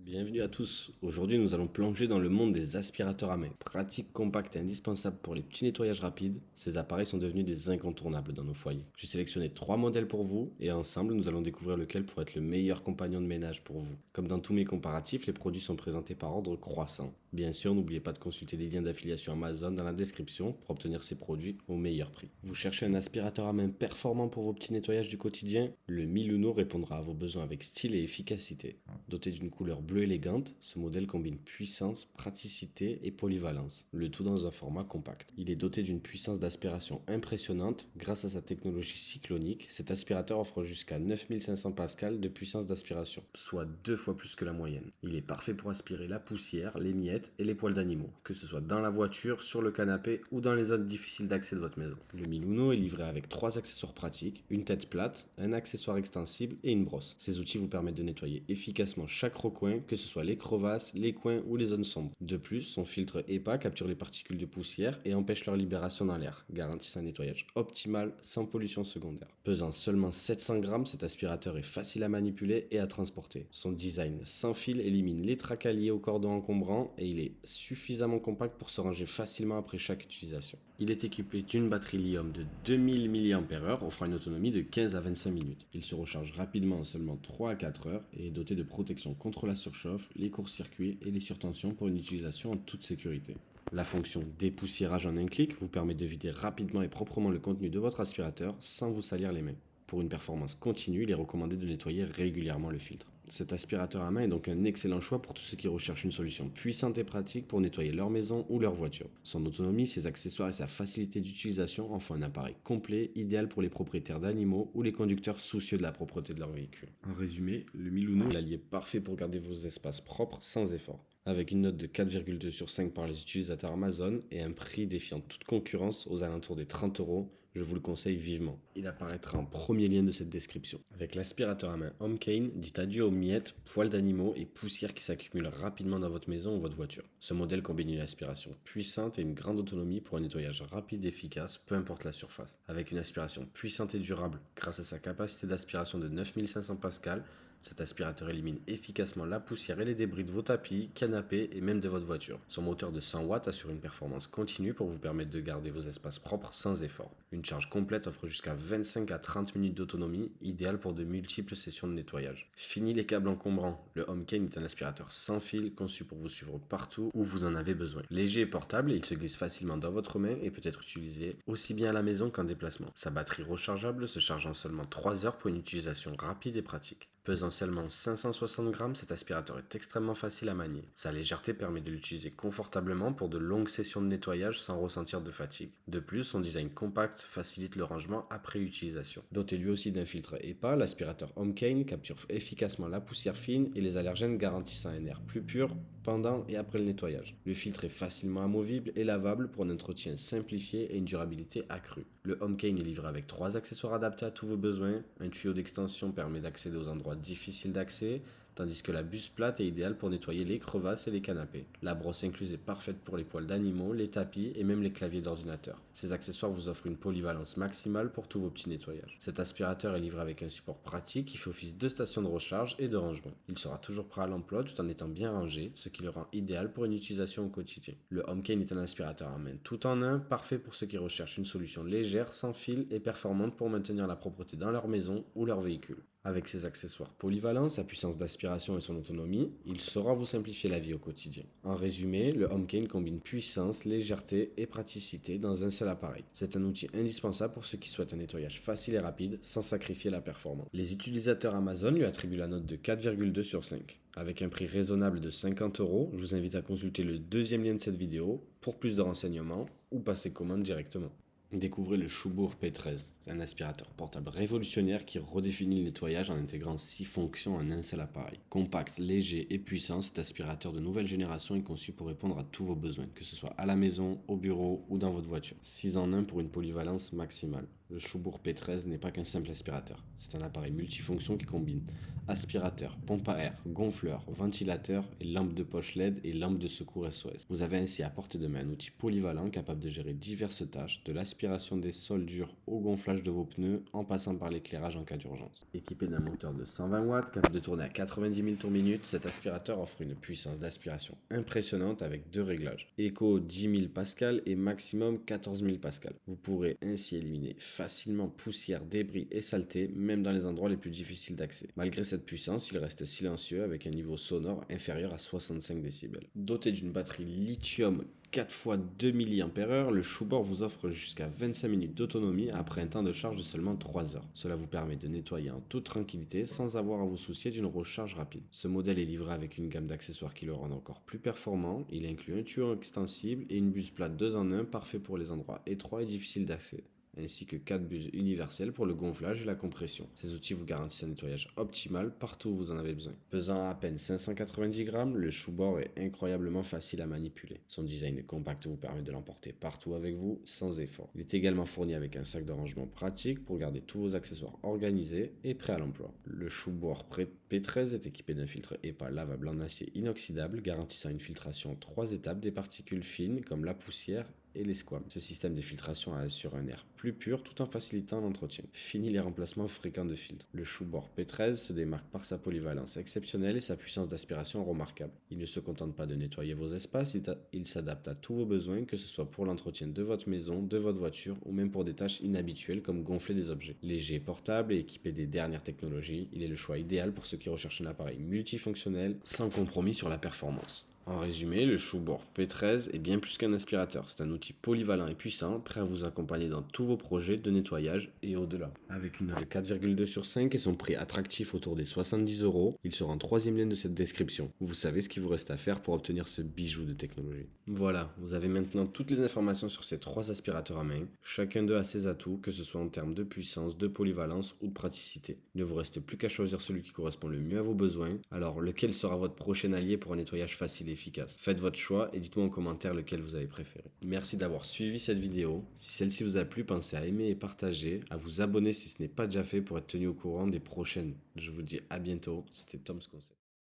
Bienvenue à tous. Aujourd'hui, nous allons plonger dans le monde des aspirateurs à main. Pratiques, compacts et indispensables pour les petits nettoyages rapides, ces appareils sont devenus des incontournables dans nos foyers. J'ai sélectionné 3 modèles pour vous et ensemble, nous allons découvrir lequel pourrait être le meilleur compagnon de ménage pour vous. Comme dans tous mes comparatifs, les produits sont présentés par ordre croissant. Bien sûr, n'oubliez pas de consulter les liens d'affiliation Amazon dans la description pour obtenir ces produits au meilleur prix. Vous cherchez un aspirateur à main performant pour vos petits nettoyages du quotidien? Le Miluno répondra à vos besoins avec style et efficacité. Doté d'une couleur bleue élégante, ce modèle combine puissance, praticité et polyvalence, le tout dans un format compact. Il est doté d'une puissance d'aspiration impressionnante. Grâce à sa technologie cyclonique, cet aspirateur offre jusqu'à 9500 pascal de puissance d'aspiration, soit 2 fois plus que la moyenne. Il est parfait pour aspirer la poussière, les miettes et les poils d'animaux, que ce soit dans la voiture, sur le canapé ou dans les zones difficiles d'accès de votre maison. Le Miluno est livré avec 3 accessoires pratiques, une tête plate, un accessoire extensible et une brosse. Ces outils vous permettent de nettoyer efficacement chaque recoin, que ce soit les crevasses, les coins ou les zones sombres. De plus, son filtre EPA capture les particules de poussière et empêche leur libération dans l'air, garantissant un nettoyage optimal sans pollution secondaire. Pesant seulement 700 grammes, cet aspirateur est facile à manipuler et à transporter. Son design sans fil élimine les tracas liés au cordon encombrant et il est suffisamment compact pour se ranger facilement après chaque utilisation. Il est équipé d'une batterie lithium de 2000 mAh offrant une autonomie de 15 à 25 minutes. Il se recharge rapidement en seulement 3 à 4 heures et est doté de protection contre la surchauffe, les courts-circuits et les surtensions pour une utilisation en toute sécurité. La fonction dépoussiérage en un clic vous permet de vider rapidement et proprement le contenu de votre aspirateur sans vous salir les mains. Pour une performance continue, il est recommandé de nettoyer régulièrement le filtre. Cet aspirateur à main est donc un excellent choix pour tous ceux qui recherchent une solution puissante et pratique pour nettoyer leur maison ou leur voiture. Son autonomie, ses accessoires et sa facilité d'utilisation en font un appareil complet, idéal pour les propriétaires d'animaux ou les conducteurs soucieux de la propreté de leur véhicule. En résumé, le Miluno est l'allié parfait pour garder vos espaces propres sans effort. Avec une note de 4,2 sur 5 par les utilisateurs Amazon et un prix défiant toute concurrence aux alentours des 30 euros, je vous le conseille vivement. Il apparaîtra en premier lien de cette description. Avec l'aspirateur à main Homecane, dites adieu aux miettes, poils d'animaux et poussières qui s'accumulent rapidement dans votre maison ou votre voiture. Ce modèle combine une aspiration puissante et une grande autonomie pour un nettoyage rapide et efficace, peu importe la surface. Avec une aspiration puissante et durable, grâce à sa capacité d'aspiration de 9500 pascal, cet aspirateur élimine efficacement la poussière et les débris de vos tapis, canapés et même de votre voiture. Son moteur de 100 watts assure une performance continue pour vous permettre de garder vos espaces propres sans effort. Une charge complète offre jusqu'à 25 à 30 minutes d'autonomie, idéale pour de multiples sessions de nettoyage. Fini les câbles encombrants, le Homecane est un aspirateur sans fil conçu pour vous suivre partout où vous en avez besoin. Léger et portable, il se glisse facilement dans votre main et peut être utilisé aussi bien à la maison qu'en déplacement. Sa batterie rechargeable se charge en seulement 3 heures pour une utilisation rapide et pratique. Pesant seulement 560 grammes, cet aspirateur est extrêmement facile à manier. Sa légèreté permet de l'utiliser confortablement pour de longues sessions de nettoyage sans ressentir de fatigue. De plus, son design compact facilite le rangement après utilisation. Doté lui aussi d'un filtre EPA, l'aspirateur Homecane capture efficacement la poussière fine et les allergènes, garantissant un air plus pur pendant et après le nettoyage. Le filtre est facilement amovible et lavable pour un entretien simplifié et une durabilité accrue. Le Homecane est livré avec 3 accessoires adaptés à tous vos besoins. Un tuyau d'extension permet d'accéder aux endroits difficiles d'accès, tandis que la buse plate est idéale pour nettoyer les crevasses et les canapés. La brosse incluse est parfaite pour les poils d'animaux, les tapis et même les claviers d'ordinateur. Ces accessoires vous offrent une polyvalence maximale pour tous vos petits nettoyages. Cet aspirateur est livré avec un support pratique qui fait office de station de recharge et de rangement. Il sera toujours prêt à l'emploi tout en étant bien rangé, ce qui le rend idéal pour une utilisation au quotidien. Le Homecane est un aspirateur à main tout en un, parfait pour ceux qui recherchent une solution légère, sans fil et performante pour maintenir la propreté dans leur maison ou leur véhicule. Avec ses accessoires polyvalents, sa puissance d'aspiration et son autonomie, il saura vous simplifier la vie au quotidien. En résumé, le Homecane combine puissance, légèreté et praticité dans un seul appareil. C'est un outil indispensable pour ceux qui souhaitent un nettoyage facile et rapide sans sacrifier la performance. Les utilisateurs Amazon lui attribuent la note de 4,2 sur 5. Avec un prix raisonnable de 50 euros, je vous invite à consulter le deuxième lien de cette vidéo pour plus de renseignements ou passer commande directement. Découvrez le Schubourg P13, c'est un aspirateur portable révolutionnaire qui redéfinit le nettoyage en intégrant 6 fonctions en un seul appareil. Compact, léger et puissant, cet aspirateur de nouvelle génération est conçu pour répondre à tous vos besoins, que ce soit à la maison, au bureau ou dans votre voiture. 6 en 1 pour une polyvalence maximale. Le Schubourg P13 n'est pas qu'un simple aspirateur. C'est un appareil multifonction qui combine aspirateur, pompe à air, gonfleur, ventilateur et lampe de poche LED et lampe de secours SOS. Vous avez ainsi à portée de main un outil polyvalent capable de gérer diverses tâches, de l'aspiration des sols durs au gonflage de vos pneus en passant par l'éclairage en cas d'urgence. Équipé d'un moteur de 120 watts capable de tourner à 90 000 tours minute, cet aspirateur offre une puissance d'aspiration impressionnante avec deux réglages. Éco 10 000 pascal et maximum 14 000 pascal. Vous pourrez ainsi éliminer facilement poussière, débris et saleté, même dans les endroits les plus difficiles d'accès. Malgré cette puissance, il reste silencieux avec un niveau sonore inférieur à 65 décibels. Doté d'une batterie lithium 4 x 2 mAh, le Schubourg vous offre jusqu'à 25 minutes d'autonomie après un temps de charge de seulement 3 heures. Cela vous permet de nettoyer en toute tranquillité sans avoir à vous soucier d'une recharge rapide. Ce modèle est livré avec une gamme d'accessoires qui le rendent encore plus performant. Il inclut un tuyau extensible et une buse plate 2 en 1 parfait pour les endroits étroits et difficiles d'accès, ainsi que 4 buses universelles pour le gonflage et la compression. Ces outils vous garantissent un nettoyage optimal partout où vous en avez besoin. Pesant à peine 590 grammes, le Schubourg est incroyablement facile à manipuler. Son design compact vous permet de l'emporter partout avec vous sans effort. Il est également fourni avec un sac de rangement pratique pour garder tous vos accessoires organisés et prêts à l'emploi. Le Schubourg P13 est équipé d'un filtre EPA lavable en acier inoxydable garantissant une filtration en 3 étapes des particules fines comme la poussière et les squames. Ce système de filtration assure un air plus pur tout en facilitant l'entretien. Fini les remplacements fréquents de filtres. Le Schubourg P13 se démarque par sa polyvalence exceptionnelle et sa puissance d'aspiration remarquable. Il ne se contente pas de nettoyer vos espaces, il s'adapte à tous vos besoins, que ce soit pour l'entretien de votre maison, de votre voiture ou même pour des tâches inhabituelles comme gonfler des objets. Léger, portable et équipé des dernières technologies, il est le choix idéal pour ceux qui recherchent un appareil multifonctionnel sans compromis sur la performance. En résumé, le Schubourg P13 est bien plus qu'un aspirateur, c'est un outil polyvalent et puissant, prêt à vous accompagner dans tous vos projets de nettoyage et au-delà. Avec une note de 4,2 sur 5 et son prix attractif autour des 70 €, il sera en troisième ligne de cette description. Vous savez ce qu'il vous reste à faire pour obtenir ce bijou de technologie. Voilà, vous avez maintenant toutes les informations sur ces 3 aspirateurs à main. Chacun d'eux a ses atouts, que ce soit en termes de puissance, de polyvalence ou de praticité. Il ne vous reste plus qu'à choisir celui qui correspond le mieux à vos besoins. Alors, lequel sera votre prochain allié pour un nettoyage facile et efficace? Faites votre choix et dites-moi en commentaire lequel vous avez préféré. Merci d'avoir suivi cette vidéo. Si celle-ci vous a plu, pensez à aimer et partager, à vous abonner si ce n'est pas déjà fait pour être tenu au courant des prochaines. Je vous dis à bientôt, c'était Tom's Concept.